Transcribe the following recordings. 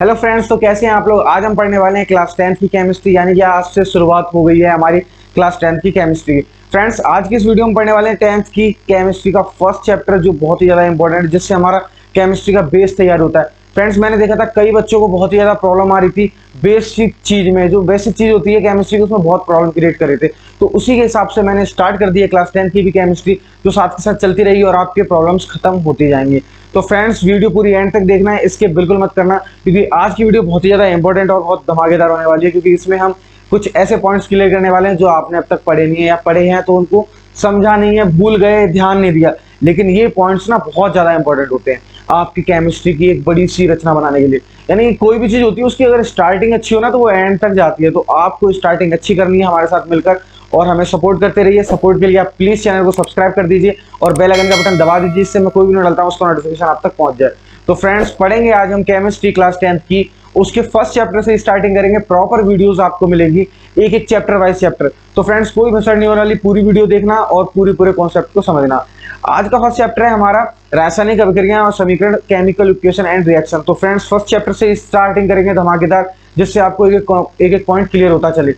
Hello friends, तो कैसे हैं आप लोग। आज हम पढ़ने वाले हैं क्लास 10th की केमिस्ट्री, यानी कि आज से शुरुआत हो गई है हमारी क्लास 10th की केमिस्ट्री की। फ्रेंड्स, आज की इस वीडियो में पढ़ने वाले हैं 10th की केमिस्ट्री का फर्स्ट चैप्टर, जो बहुत ही ज़्यादा इंपॉर्टेंट है, जिससे हमारा केमिस्ट्री का बेस तैयार होता है। फ्रेंड्स, मैंने देखा था कई बच्चों को बहुत ही ज़्यादा प्रॉब्लम आ रही थी बेसिक चीज़ में। जो बेसिक चीज़ होती है केमिस्ट्री की, उसमें बहुत प्रॉब्लम क्रिएट कर रहे थे। तो उसी के हिसाब से मैंने स्टार्ट कर दी है क्लास 10th की भी केमिस्ट्री, जो साथ के साथ चलती रहेगी और आपके प्रॉब्लम्स खत्म होती जाएंगी। तो फ्रेंड्स, वीडियो पूरी एंड तक देखना है, इसके बिल्कुल मत करना, क्योंकि आज की वीडियो बहुत ही ज़्यादा इंपॉर्टेंट और बहुत धमाकेदार होने वाली है। क्योंकि इसमें हम कुछ ऐसे पॉइंट्स क्लियर करने वाले हैं जो आपने अब तक पढ़े नहीं है, या पढ़े हैं तो उनको समझा नहीं है, भूल गए, ध्यान नहीं दिया। लेकिन ये पॉइंट्स ना बहुत ज़्यादा इंपॉर्टेंट होते हैं आपकी केमिस्ट्री की एक बड़ी सी रचना बनाने के लिए। यानी कोई भी चीज़ होती है, उसकी अगर स्टार्टिंग अच्छी हो ना, तो वो एंड तक जाती है। तो आपको स्टार्टिंग अच्छी करनी है हमारे साथ मिलकर, और हमें सपोर्ट करते रहिए। सपोर्ट के लिए आप प्लीज चैनल को सब्सक्राइब कर दीजिए और बेल आइकन का बटन दबा दीजिए, इससे मैं कोई भी वीडियो डालता हूं उसका नोटिफिकेशन आप तक पहुंच जाए। तो फ्रेंड्स, पढ़ेंगे आज हम केमिस्ट्री क्लास 10th की, उसके फर्स्ट चैप्टर से स्टार्टिंग करेंगे। प्रॉपर वीडियोस आपको मिलेंगी, एक एक चैप्टर वाइज चैप्टर। तो फ्रेंड्स, कोई भसड़ नहीं होने वाली, पूरी वीडियो देखना और पूरे कॉन्सेप्ट को समझना। आज का फर्स्ट चैप्टर है हमारा रासायनिक अभिक्रियाएं और समीकरण, केमिकल इक्वेशन एंड रिएक्शन। तो फ्रेंड्स, फर्स्ट चैप्टर से स्टार्टिंग करेंगे धमाकेदार, जिससे आपको एक एक पॉइंट क्लियर होता चले।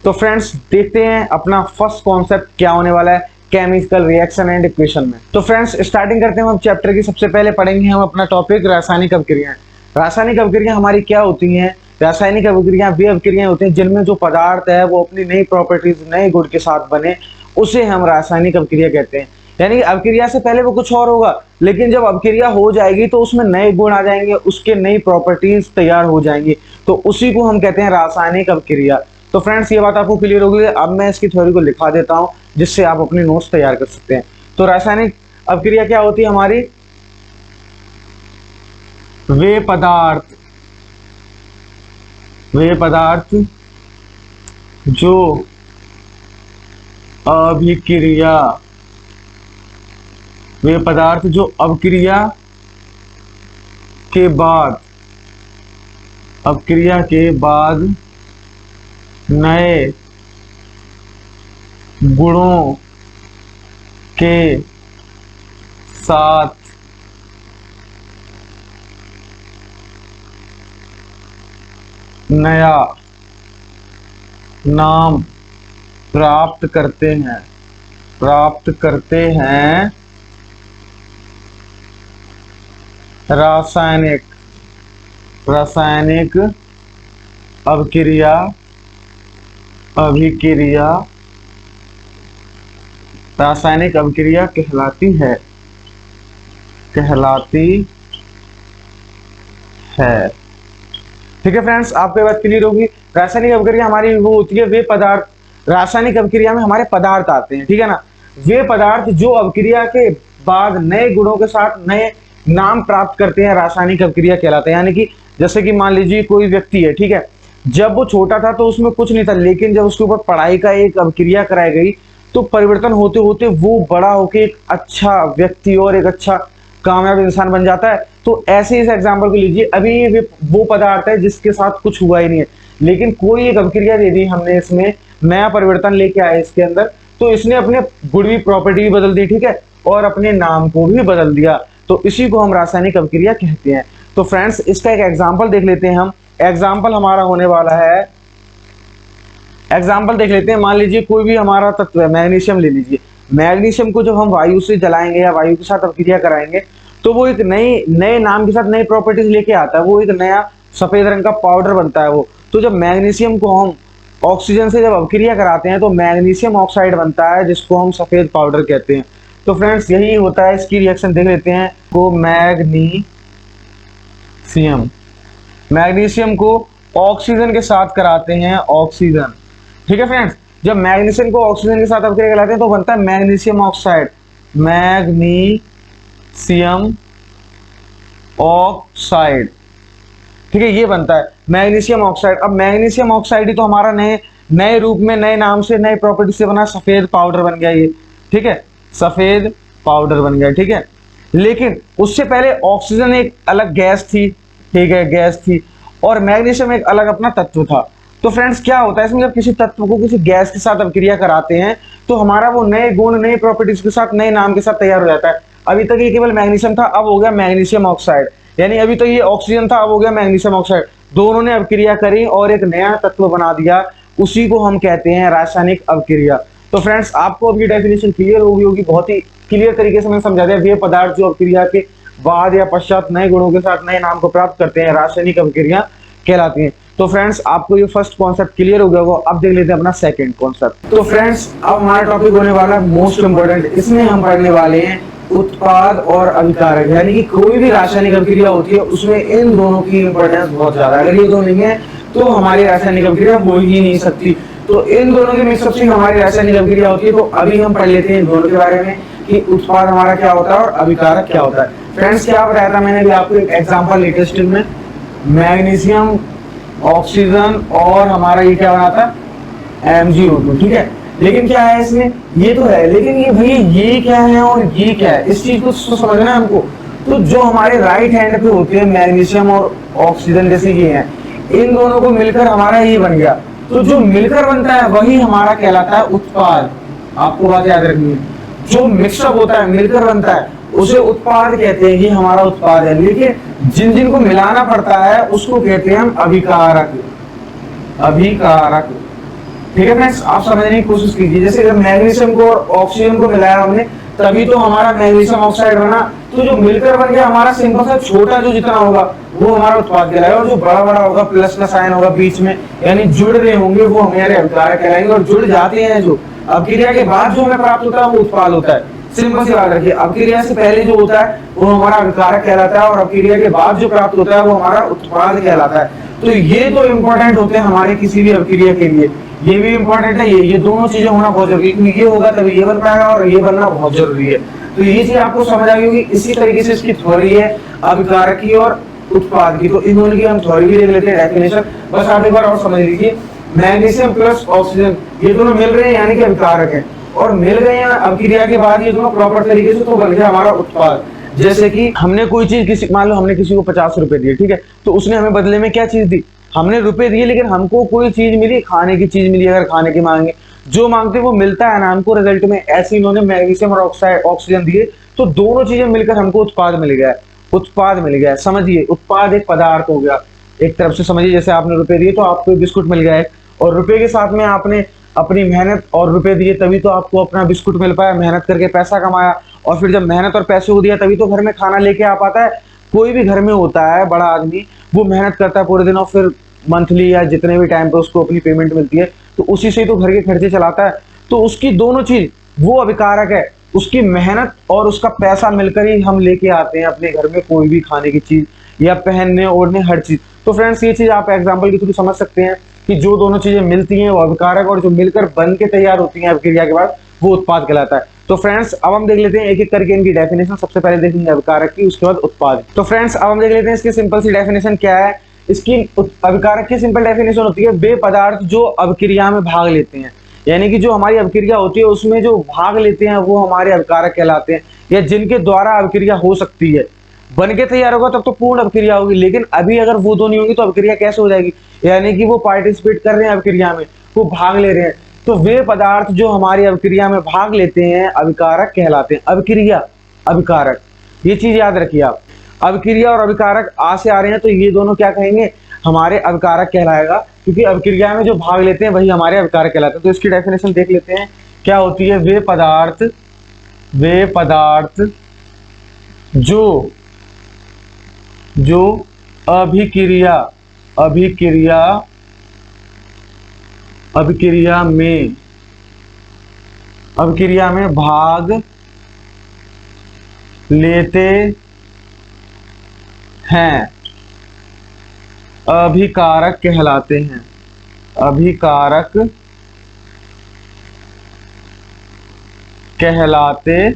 तो फ्रेंड्स, देखते हैं अपना फर्स्ट कॉन्सेप्ट क्या होने वाला है केमिकल रिएक्शन एंड इक्वेशन में। तो फ्रेंड्स, स्टार्टिंग करते हैं हम चैप्टर की। सबसे पहले पढ़ेंगे हम अपना टॉपिक रासायनिक अभिक्रियाएं। रासायनिक अभिक्रियाएं हमारी क्या होती हैं? रासायनिक अभिक्रियाएं वे अभिक्रियाएं होती हैं जिनमें जो पदार्थ है वो अपनी नई प्रॉपर्टीज, नए गुण के साथ बने, उसे हम रासायनिक अभिक्रिया कहते हैं। यानी अभिक्रिया से पहले वो कुछ और होगा, लेकिन जब अभिक्रिया हो जाएगी तो उसमें नए गुण आ जाएंगे, उसके नई प्रॉपर्टीज तैयार हो जाएंगी, तो उसी को हम कहते हैं रासायनिक अभिक्रिया। तो फ्रेंड्स, ये बात आपको क्लियर होगी। अब मैं इसकी थ्योरी को लिखा देता हूं, जिससे आप अपनी नोट्स तैयार कर सकते हैं। तो रासायनिक अभिक्रिया क्या होती है हमारी? वे पदार्थ जो अभिक्रिया वे पदार्थ जो अभिक्रिया के बाद नए गुणों के साथ नया नाम प्राप्त करते हैं रासायनिक अभिक्रिया रासायनिक अभिक्रिया कहलाती है। ठीक है फ्रेंड्स, आपको ये बात क्लियर होगी। रासायनिक अभिक्रिया हमारी वो होती है, वे पदार्थ, रासायनिक अभिक्रिया में हमारे पदार्थ आते हैं, ठीक है ना। वे पदार्थ जो अभिक्रिया के बाद नए गुणों के साथ नए नाम प्राप्त करते हैं, रासायनिक अभिक्रिया कहलाते हैं। यानी कि जैसे कि मान लीजिए कोई व्यक्ति है, ठीक है, जब वो छोटा था तो उसमें कुछ नहीं था, लेकिन जब उसके ऊपर पढ़ाई का एक अभिक्रिया कराई गई तो परिवर्तन होते होते वो बड़ा होकर एक अच्छा व्यक्ति और एक अच्छा कामयाब इंसान बन जाता है। तो ऐसे इस एग्जाम्पल को लीजिए, अभी वो पदार्थ है जिसके साथ कुछ हुआ ही नहीं है, लेकिन कोई एक अभिक्रिया दे दी हमने, इसमें नया परिवर्तन लेके आए इसके अंदर, तो इसने अपने गुण की प्रॉपर्टी भी बदल दी, ठीक है, और अपने नाम को भी बदल दिया। तो इसी को हम रासायनिक अभिक्रिया कहते हैं। तो फ्रेंड्स, इसका एक एग्जाम्पल देख लेते हैं हम। एग्जाम्पल हमारा होने वाला है, एग्जाम्पल देख लेते हैं। मान लीजिए कोई भी हमारा तत्व है, मैग्नीशियम ले लीजिए। मैग्नीशियम को जब हम वायु से जलाएंगे या वायु के साथ अभिक्रिया कराएंगे, तो वो एक नए नाम के साथ नई प्रॉपर्टीज लेके आता है। वो एक नया सफेद रंग का पाउडर बनता है वो। तो जब मैग्नीशियम को हम ऑक्सीजन से जब अभिक्रिया कराते हैं तो मैग्नीशियम ऑक्साइड बनता है, जिसको हम सफेद पाउडर कहते हैं। तो फ्रेंड्स, यही होता है। इसकी रिएक्शन देख लेते हैं। को मैग्नीशियम को ऑक्सीजन के साथ कराते हैं, ऑक्सीजन, ठीक है फ्रेंड्स। जब मैग्नीशियम को ऑक्सीजन के साथ अभिक्रिया कराते हैं तो बनता है मैग्नीशियम ऑक्साइड, मैग्नीशियम ऑक्साइड, ठीक है, ये बनता है मैग्नीशियम ऑक्साइड। अब मैग्नीशियम ऑक्साइड ही तो हमारा नए रूप में, नए नाम से, नए प्रॉपर्टी से बना सफेद पाउडर बन गया ये, ठीक है, सफेद पाउडर बन गया, ठीक है। लेकिन उससे पहले ऑक्सीजन एक अलग गैस थी, ठीक है, गैस थी, और मैग्नीशियम एक अलग अपना तत्व था। तो फ्रेंड्स, क्या होता है इसमें, जब किसी तत्व को किसी गैस के साथ अभिक्रिया कराते हैं तो हमारा वो नए गुण, नई प्रॉपर्टीज के साथ, नए नाम के साथ तैयार हो जाता है। अभी तक ये केवल मैग्नीशियम था, अब हो गया मैग्नीशियम ऑक्साइड। यानी अभी तो ये ऑक्सीजन था, अब हो गया मैग्नीशियम ऑक्साइड। दोनों ने अभिक्रिया करी और एक नया तत्व बना दिया, उसी को हम कहते हैं रासायनिक अभिक्रिया। तो फ्रेंड्स आपको अभी डेफिनेशन क्लियर होगी, बहुत ही क्लियर तरीके से मैंने समझा दिया। वे पदार्थ जो अभिक्रिया के बाद या पश्चात नए गुणों के साथ नए नाम को प्राप्त करते हैं, रासायनिक अभिक्रिया कहलाती हैं। तो फ्रेंड्स आपको ये फर्स्ट कॉन्सेप्ट क्लियर हो गया होगा। अब देख लेते हैं अपना सेकंड कॉन्सेप्ट। तो फ्रेंड्स अब हमारा टॉपिक होने वाला है मोस्ट इंपोर्टेंट। इसमें हम पढ़ने वाले हैं उत्पाद और अभिकारक, यानी कि कोई भी रासायनिक अभिक्रिया होती है उसमें इन दोनों की इंपॉर्टेंस बहुत ज्यादा है। अगर ये दो नहीं है तो हमारी रासायनिक अभिक्रिया हो ही नहीं सकती। तो इन दोनों के मिक्सअप से हमारी रासायनिक अभिक्रिया होती है। तो अभी हम पढ़ लेते हैं इन दोनों के बारे में कि उत्पाद हमारा क्या होता है और अभिकारक क्या होता है। फ्रेंड्स क्या बताया था मैंने अभी आपको एक एग्जांपल लेटेस्ट में, मैग्नीशियम ऑक्सीजन और हमारा ये क्या बना था MgO2, ठीक है। लेकिन क्या है इसमें, ये तो है लेकिन ये भैया ये क्या है और ये क्या है, इस चीज को समझना है हमको। तो जो हमारे राइट हैंड पे होते हैं मैग्नीशियम और ऑक्सीजन जैसे ये हैं, इन दोनों को मिलकर हमारा ये बन गया। तो जो मिलकर बनता है वही हमारा कहलाता है उत्पाद। आपको बात याद रखनी है, जो मिक्सअप होता है मिलकर बनता है उसे उत्पाद कहते हैं, ये हमारा उत्पाद है। लेकिन जिन जिन को मिलाना पड़ता है उसको कहते हैं हम अभिकारक। अभिकारक, ठीक है फ्रेंड्स, आप समझने की कोशिश कीजिए। जैसे जब मैग्नीशियम को और ऑक्सीजन को मिलाया हमने तभी तो हमारा मैग्नीशियम ऑक्साइड बना। तो जो मिलकर बन गया हमारा सिंपल सा छोटा जो जितना होगा वो हमारा उत्पाद कहलाएगा, और जो बड़ा बड़ा होगा प्लस का साइन होगा बीच में, यानी जुड़ रहे होंगे वो हमारे अभिकारक कहलाएंगे। और जुड़ जाते हैं जो अभिक्रिया के बाद जो हमें प्राप्त होता है वो उत्पाद होता है। सिंपल सी बात रखिए, अभिक्रिया से पहले जो होता है वो हमारा अभिकारक कहलाता है और अभिक्रिया के बाद जो प्राप्त होता है वो हमारा उत्पाद कहलाता है। तो ये तो इंपॉर्टेंट होते हैं हमारे किसी भी अभिक्रिया के लिए, ये भी इंपॉर्टेंट है। ये दोनों चीजें होना बहुत जरूरी है, क्योंकि ये होगा तभी ये बन पाएगा और ये बनना बहुत जरूरी है। तो ये चीज आपको समझ आ गई होगी। इसी तरीके से इसकी थ्योरी है अभिकारक की और उत्पाद की। तो इन दोनों की हम थ्योरी भी देख लेते हैं, डेफिनेशन बस आप एक बार और समझ लीजिए। मैग्नीशियम प्लस ऑक्सीजन ये दोनों मिल रहे हैं यानी कि अभिकारक है, और मिल गए हैं अभिक्रिया के बाद ये दोनों प्रॉपर तरीके से, तो बन गया हमारा उत्पाद। जैसे कि हमने कोई चीज किसी, मान लो हमने किसी को 50 रुपए दिए, ठीक है, तो उसने हमें बदले में क्या चीज दी, हमने रुपए दिए लेकिन हमको कोई चीज मिली, खाने की चीज मिली। अगर खाने की मांगे जो मांगते वो मिलता है ना हमको रिजल्ट में। ऐसे इन्होंने मैग्नीशियम और ऑक्सीजन दिए तो दोनों चीजें मिलकर हमको उत्पाद मिल गया। उत्पाद मिल गया, समझिए उत्पाद एक पदार्थ हो गया एक तरफ से। समझिए जैसे आपने रुपए दिए तो आपको बिस्कुट मिल गया है, और रुपए के साथ में आपने अपनी मेहनत और रुपए दिए तभी तो आपको अपना बिस्कुट मिल पाया, मेहनत करके पैसा कमाया। और फिर जब मेहनत और पैसे को दिया तभी तो घर में खाना लेके आ पाता है। कोई भी घर में होता है बड़ा आदमी, वो मेहनत करता है पूरे दिन और फिर मंथली या जितने भी टाइम पे उसको अपनी पेमेंट मिलती है तो उसी से ही तो घर के खर्चे चलाता है। तो उसकी दोनों चीज वो अभिकारक है, उसकी मेहनत और उसका पैसा मिलकर ही हम लेके आते हैं अपने घर में कोई भी खाने की चीज या पहनने ओढ़ने हर चीज। तो फ्रेंड्स ये चीज आप एग्जांपल के थ्रू समझ सकते हैं कि जो दोनों चीजें मिलती हैं वो अभिकारक, और जो मिलकर बन के तैयार होती हैं अभिक्रिया के बाद वो उत्पाद कहलाता है। तो फ्रेंड्स अब हम देख लेते हैं एक एक करके इनकी डेफिनेशन। सबसे पहले देखेंगे अभिकारक की, उसके बाद उत्पाद। तो फ्रेंड्स अब हम देख लेते हैं इसकी सिंपल सी डेफिनेशन क्या है। इसकी अभिकारक की सिंपल डेफिनेशन होती है वे पदार्थ जो अभिक्रिया में भाग लेते हैं, यानी कि जो हमारी अभिक्रिया होती है उसमें जो भाग लेते हैं वो हमारे अभिकारक कहलाते हैं, या जिनके द्वारा अभिक्रिया हो सकती है। बन के तैयार होगा तब तो पूर्ण अभिक्रिया होगी, लेकिन अभी अगर वो दो नहीं होंगी तो अभिक्रिया कैसे हो जाएगी, यानी कि वो पार्टिसिपेट कर रहे हैं अभिक्रिया में, वो भाग ले रहे हैं। तो वे पदार्थ जो हमारी अभिक्रिया में भाग लेते हैं अभिकारक कहलाते हैं। अभिक्रिया अभिकारक, ये चीज याद रखिए आप। अभिक्रिया और अभिकारक आ से आ रहे हैं तो ये दोनों क्या कहेंगे, हमारे अभिकारक कहलाएगा, क्योंकि अभिक्रिया में जो भाग लेते हैं वही हमारे अभिकारक कहलाते हैं। तो इसकी डेफिनेशन देख लेते हैं क्या होती है। वे पदार्थ जो अभिक्रिया में भाग लेते हैं अभिकारक कहलाते हैं। अभिकारक कहलाते हैं।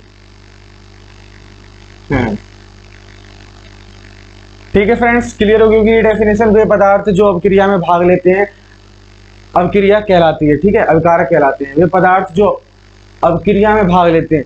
ठीक है फ्रेंड्स, क्लियर हो गई ये डेफिनेशन। वे पदार्थ जो अभिक्रिया में भाग लेते हैं अभिक्रिया कहलाती है, ठीक है, अभिकारक कहलाते हैं। वे पदार्थ जो अभिक्रिया में भाग लेते हैं,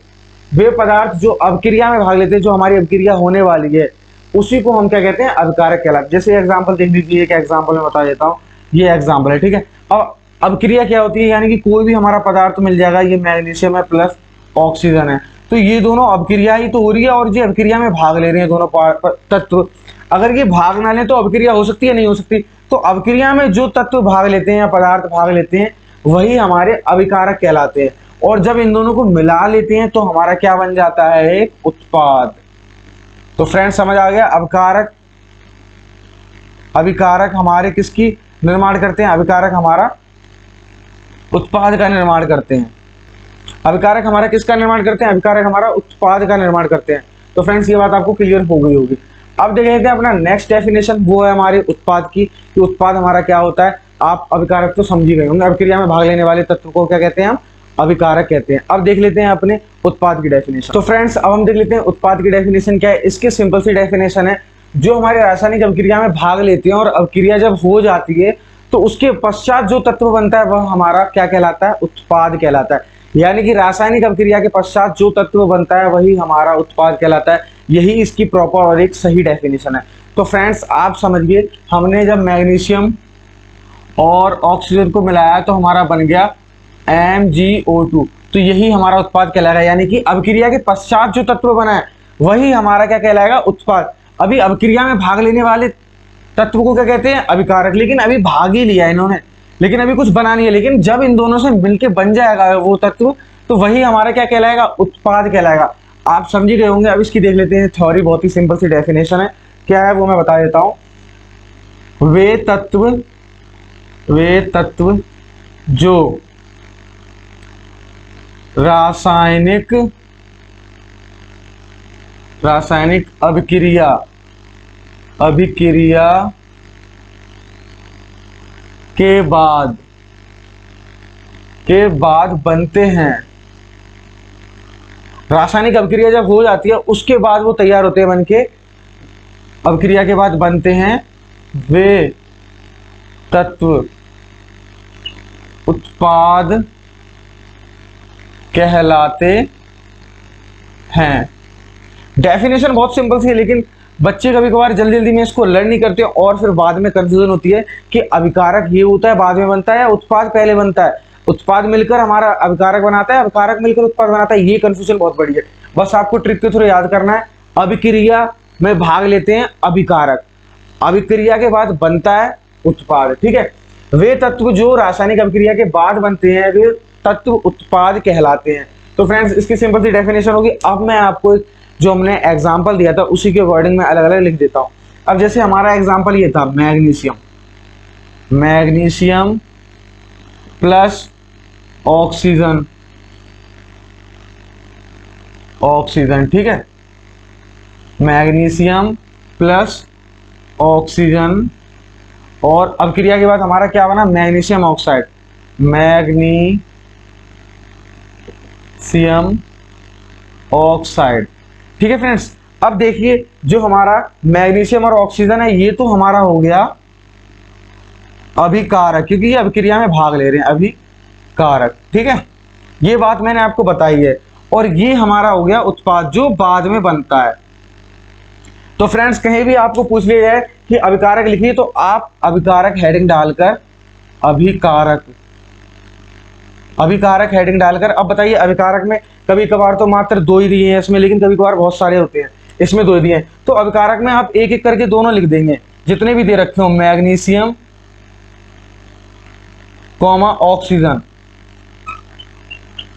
वे पदार्थ जो अभिक्रिया में भाग लेते हैं, जो हमारी अभिक्रिया होने वाली है उसी को हम क्या कहते हैं, अभिकारक कहलाते हैं। जैसे एग्जांपल देख लीजिए, एक एग्जांपल मैं बता देता हूँ, ये एग्जांपल है, ठीक है। अब अभिक्रिया क्या होती है, यानी कि कोई भी हमारा पदार्थ मिल जाएगा, ये मैग्नीशियम है प्लस ऑक्सीजन है, तो ये दोनों अभिक्रिया ही तो हो रही है और ये अभिक्रिया में भाग ले रहे हैं दोनों तत्व। अगर ये भाग ना लें तो अभिक्रिया हो सकती है, नहीं हो सकती? तो अभिक्रिया में जो तत्व भाग लेते हैं या पदार्थ भाग लेते हैं वही हमारे अभिकारक कहलाते हैं, और जब इन दोनों को मिला लेते हैं तो हमारा क्या बन जाता है? एक उत्पाद। तो फ्रेंड्स समझ आ गया? अभिकारक, अभिकारक हमारे किसकी निर्माण करते हैं? अभिकारक हमारा उत्पाद का निर्माण करते हैं। अभिकारक हमारा किसका निर्माण करते हैं? अभिकारक हमारा उत्पाद का निर्माण करते हैं। तो फ्रेंड्स ये बात आपको क्लियर हो गई होगी। अब देख लेते हैं अपना नेक्स्ट डेफिनेशन, वो है हमारे उत्पाद की, कि उत्पाद हमारा क्या होता है। आप अभिकारक तो समझ ही गए होंगे, अभिक्रिया में भाग लेने वाले तत्व को क्या कहते हैं? हम अभिकारक कहते हैं। अब देख लेते हैं अपने उत्पाद की डेफिनेशन। तो फ्रेंड्स अब हम देख लेते हैं उत्पाद की डेफिनेशन क्या है। इसकी सिंपल सी डेफिनेशन है, जो हमारे रासायनिक अभिक्रिया में भाग लेते हैं और अभिक्रिया जब हो जाती है तो उसके पश्चात जो तत्व बनता है वह हमारा क्या कहलाता है? उत्पाद कहलाता है। यानी कि रासायनिक अभिक्रिया के पश्चात जो तत्व बनता है वही हमारा उत्पाद कहलाता है। यही इसकी प्रॉपर और एक सही डेफिनेशन है। तो फ्रेंड्स आप समझिए, हमने जब मैग्नीशियम और ऑक्सीजन को मिलाया तो हमारा बन गया MgO2, तो यही हमारा उत्पाद कहलाएगा। यानी कि अभिक्रिया के पश्चात जो तत्व बना है वही हमारा क्या कहलाएगा? उत्पाद। अभी अभिक्रिया में भाग लेने वाले तत्व को क्या कहते हैं? अभिकारक। लेकिन अभी भाग ही लिया इन्होंने, लेकिन अभी कुछ बना नहीं है। लेकिन जब इन दोनों से मिलके बन जाएगा वो तत्व तो वही हमारा क्या कहलाएगा? उत्पाद कहलाएगा। आप समझ गए होंगे। अब इसकी देख लेते हैं थ्योरी, बहुत ही सिंपल सी डेफिनेशन है। क्या है वो मैं बता देता हूं। वे तत्व जो रासायनिक अभिक्रिया के बाद बनते हैं। रासायनिक अभिक्रिया जब हो जाती है उसके बाद वो तैयार होते हैं बनके, अभिक्रिया के बाद बनते हैं, वे तत्व उत्पाद कहलाते हैं। डेफिनेशन बहुत सिंपल सी है, लेकिन बच्चे कभी कभार जल्दी जल्दी में इसको लर्न नहीं करते और फिर बाद में कंफ्यूजन होती है कि अभिकारक ये होता है बाद में बनता है या उत्पाद पहले बनता है, उत्पाद मिलकर हमारा अभिकारक बनाता है, अभिकारक मिलकर उत्पाद बनाता है। ये कंफ्यूजन बहुत बड़ी है। बस आपको ट्रिक के थ्रू याद करना है, अभिक्रिया में भाग लेते हैं अभिकारक, अभिक्रिया के बाद बनता है उत्पाद। ठीक है, वे तत्व जो रासायनिक अभिक्रिया के बाद बनते हैं वे तत्व उत्पाद कहलाते हैं। तो फ्रेंड्स इसकी सिंपल सी डेफिनेशन होगी। अब मैं आपको जो हमने एग्जाम्पल दिया था उसी के अकॉर्डिंग मैं अलग अलग लिख देता हूं। अब जैसे हमारा एग्जाम्पल ये था मैग्नीशियम प्लस ऑक्सीजन, ठीक है, मैग्नीशियम प्लस ऑक्सीजन, और अभिक्रिया के बाद हमारा क्या बना? Magnesium oxide, magnesium oxide. ठीक है फ्रेंड्स, अब देखिए जो हमारा मैग्नीशियम और ऑक्सीजन है ये तो हमारा हो गया अभिकारक, क्योंकि ये अभिक्रिया में भाग ले रहे हैं, अभिकारक। ठीक है, ये बात मैंने आपको बताई है। और ये हमारा हो गया उत्पाद जो बाद में बनता है। तो फ्रेंड्स कहीं भी आपको पूछ लिया जाए कि अभिकारक लिखिए तो आप अभिकारक हेडिंग डालकर अभिकारक हेडिंग डालकर, अब बताइए अभिकारक में कभी कभार तो मात्र 2 ही दिए हैं इसमें, लेकिन कभी कभार बहुत सारे होते हैं, इसमें 2 दिए हैं। तो अभिकारक में आप एक एक करके दोनों लिख देंगे जितने भी दे रखे हो, मैग्नीशियम कॉमा ऑक्सीजन,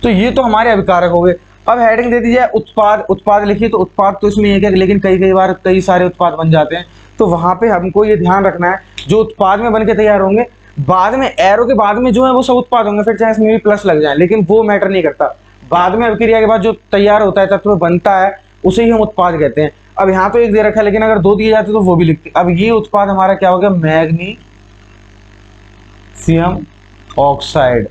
तो ये तो हमारे अभिकारक हो गए। अब हेडिंग दे दीजिए उत्पाद लिखिए, तो उत्पाद तो इसमें एक है, लेकिन कई बार कई सारे उत्पाद बन जाते हैं। तो वहां पे हमको ये ध्यान रखना है जो उत्पाद में बनके तैयार होंगे बाद में एरो के बाद में जो है वो सब उत्पाद होंगे, फिर चाहे इसमें भी प्लस लग जाए, लेकिन वो मैटर नहीं करता। बाद में अभिक्रिया के बाद जो तैयार होता है तत्व बनता है उसे ही हम उत्पाद कहते हैं। अब यहाँ तो एक दे रखा है, लेकिन अगर 2 दिए जाते तो वो भी लिखते। अब ये उत्पाद हमारा क्या हो गया? Magnesium oxide.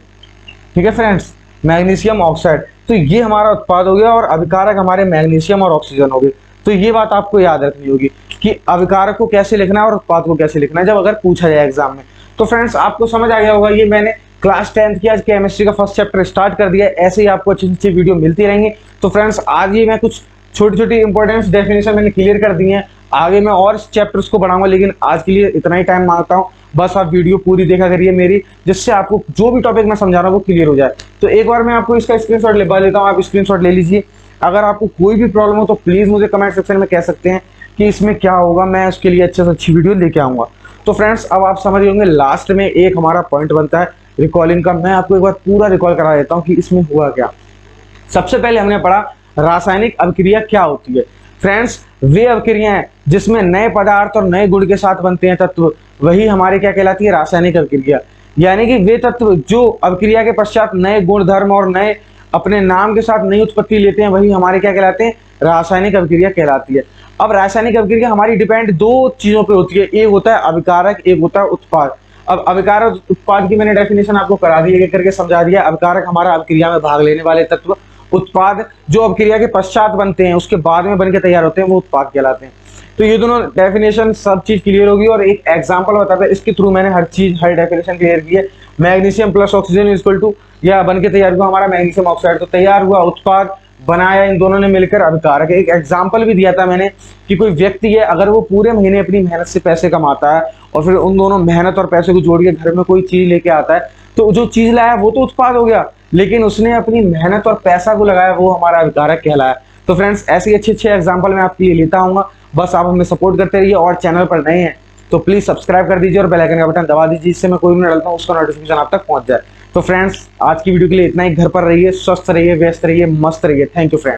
ठीक है फ्रेंड्स, मैग्नीशियम ऑक्साइड, तो ये हमारा उत्पाद हो गया और अभिकारक हमारे मैग्नीशियम और ऑक्सीजन हो गए। तो ये बात आपको याद रखनी होगी कि अभिकारक को कैसे लिखना है और उत्पाद को कैसे लिखना है जब अगर पूछा जाए एग्जाम में। तो फ्रेंड्स आपको समझ आ गया होगा, ये मैंने क्लास 10th की आज केमिस्ट्री का फर्स्ट चैप्टर स्टार्ट कर दिया है। ऐसे ही आपको अच्छी अच्छी वीडियो मिलती रहेंगी। तो फ्रेंड्स आज ये मैं कुछ छोटी छोटी इंपॉर्टेंट डेफिनेशन मैंने क्लियर कर दी है, आगे मैं और चैप्टर्स को बढ़ाऊंगा, लेकिन आज के लिए इतना ही टाइम मांगता हूँ। बस आप वीडियो पूरी देखा करिए मेरी, जिससे आपको जो भी टॉपिक मैं समझा रहा हूँ वो क्लियर हो जाए। तो एक बार मैं आपको इसका स्क्रीनशॉट लेता हूँ, आप स्क्रीनशॉट ले लीजिए। अगर आपको कोई भी प्रॉब्लम हो तो प्लीज मुझे कमेंट सेक्शन में कह सकते हैं कि इसमें क्या होगा, मैं उसके लिए अच्छे से अच्छी वीडियो लेके आऊँगा। तो फ्रेंड्स अब आप समझ रहे होंगे लास्ट में एक हमारा पॉइंट बनता है रिकॉलिंग का। मैं आपको एक बार पूरा रिकॉल करा देता हूँ कि इसमें हुआ क्या। सबसे पहले हमने पढ़ा रासायनिक अभिक्रिया क्या होती है। फ्रेंड्स वे अभिक्रियाएं हैं जिसमें नए पदार्थ और नए गुण के साथ बनते हैं तत्व, वही हमारे क्या कहलाती है, रासायनिक अभिक्रिया। यानी कि वे तत्व जो अभिक्रिया के पश्चात नए गुण धर्म और नए अपने नाम के साथ नई उत्पत्ति लेते हैं, वही हमारे क्या कहलाते हैं, रासायनिक अभिक्रिया कहलाती है। अब रासायनिक अभिक्रिया हमारी डिपेंड दो चीजों पे होती है, एक होता है अभिकारक, एक होता है उत्पाद। अब अभिकारक उत्पाद की मैंने डेफिनेशन आपको करा दी, एक करके समझा दिया। अभिकारक हमारा अभिक्रिया में भाग लेने वाले तत्व, उत्पाद जो अभिक्रिया के पश्चात बनते हैं, उसके बाद में बनके तैयार होते हैं, वो उत्पाद कहलाते हैं। तो ये दोनों डेफिनेशन सब चीज क्लियर होगी और एक एग्जांपल बताता है, इसके थ्रू मैंने हर चीज हर डेफिनेशन क्लियर की है। Magnesium plus oxygen equal to, या बन के तैयार हुआ हमारा मैग्नीशियम ऑक्साइड, तो तैयार हुआ उत्पाद, बनाया इन दोनों ने मिलकर अभिकारक। एक एग्जाम्पल भी दिया था मैंने कि कोई व्यक्ति है, अगर वो पूरे महीने अपनी मेहनत से पैसे कमाता है और फिर उन दोनों मेहनत और पैसे को जोड़ के घर में कोई चीज लेके आता है, तो जो चीज लाया वो तो उत्पाद हो गया, लेकिन उसने अपनी मेहनत और पैसा को लगाया, वो हमारा अभिकारक कहलाया। तो फ्रेंड्स ऐसे अच्छे अच्छे एग्जाम्पल मैं आपके लिए लेता आऊंगा, बस आप हमें सपोर्ट करते रहिए। और चैनल पर नए हैं तो प्लीज सब्सक्राइब कर दीजिए और बेल आइकन का बटन दबा दीजिए, जिससे मैं कोई भी डालता हूँ उसका नोटिफिकेशन आप तक पहुंच जाए। तो फ्रेंड्स आज की वीडियो के लिए इतना ही। घर पर रहिए, स्वस्थ रहिए, व्यस्त रहिए, मस्त रहिए। Thank you friends.